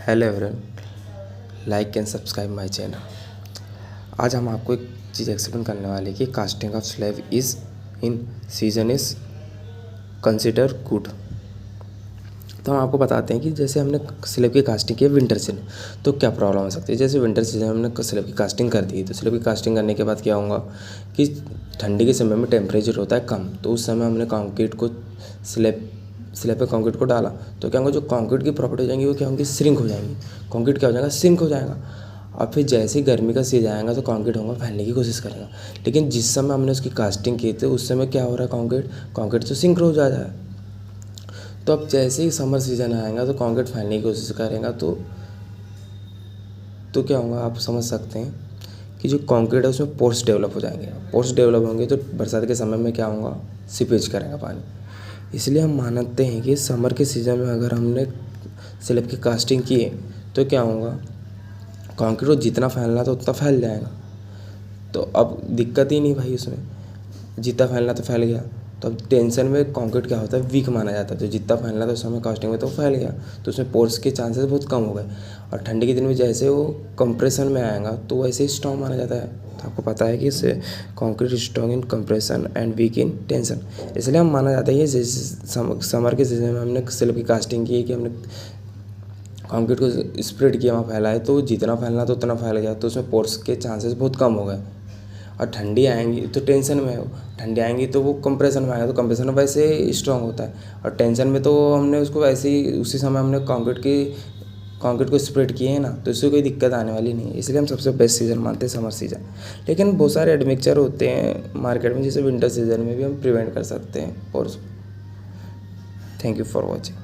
Hello everyone, like and subscribe my channel. आज हम आपको एक चीज़ एक्सप्लेन करने वाले हैं कि casting of slab is in season is consider good. तो हम आपको बताते हैं कि जैसे हमने स्लैब की कास्टिंग की है विंटर सीजन, तो क्या प्रॉब्लम हो सकती है। जैसे विंटर सीजन हमने स्लैब की कास्टिंग कर दी, तो स्लैब की कास्टिंग करने के बाद क्या होगा कि ठंडी के समय में टेम्परेचर होता है कम, तो उस समय हमने कंक्रीट को स्लैब पे कंक्रीट को डाला, तो क्या होगा, जो कंक्रीट की प्रॉपर्टी हो जाएंगी वो क्या होंगी, श्रिंक हो जाएंगी। कंक्रीट क्या हो जाएगा, श्रिंक हो जाएगा। और फिर जैसे ही गर्मी का सीजन आएगा तो कंक्रीट होगा फैलने की कोशिश करेगा। लेकिन जिस समय हमने उसकी कास्टिंग की थी उस समय क्या हो रहा है, कंक्रीट तो सिंक हो जाता है। तो अब जैसे ही समर सीजन आएगा तो कंक्रीट फैलने की कोशिश करेगा, तो क्या होगा, आप समझ सकते हैं कि जो कंक्रीट है उसमें पोर्स डेवलप हो जाएंगे। पोर्स डेवलप होंगे तो बरसात के समय में क्या होगा, सीपेज करेगा पानी। इसलिए हम मानते हैं कि समर के सीज़न में अगर हमने स्लैब की कास्टिंग की है तो क्या होगा, कंक्रीट जितना फैलना था उतना फैल जाएगा। तो अब दिक्कत ही नहीं भाई, उसमें जितना फैलना तो फैल गया। तो अब टेंशन में कंक्रीट क्या होता है, वीक माना जाता है। तो जितना फैलना था उस समय कास्टिंग में तो फैल गया, तो उसमें पोर्स के चांसेस बहुत कम हो गए। और ठंडी के दिन में जैसे वो कंप्रेशन में आएगा तो वैसे ही स्ट्रॉन्ग माना जाता है। तो आपको पता है कि इससे concrete strong in compression and weak in tension. इसलिए हम माना जाता है कि जैसे समर के सीजन में हमने स्लैब की कास्टिंग की है कि हमने कंक्रीट को स्प्रेड किया, वहाँ फैला है, तो जितना फैलना था उतना फैल गया, तो उसमें पोर्स के चांसेस बहुत कम हो गए। और ठंडी आएंगी तो टेंशन में हो, ठंडी आएंगी तो वो कंप्रेशन में आएगा, तो कंप्रेशन में वैसे स्ट्रॉन्ग होता है। और टेंशन में तो हमने उसको वैसे ही उसी समय हमने कंक्रीट को स्प्रेड किए हैं ना, तो इससे कोई दिक्कत आने वाली नहीं है। इसलिए हम सबसे बेस्ट सीज़न मानते हैं समर सीज़न। लेकिन बहुत सारे एडमिक्चर होते हैं मार्केट में, जैसे विंटर सीज़न में भी हम प्रिवेंट कर सकते हैं। और थैंक यू फॉर वॉचिंग।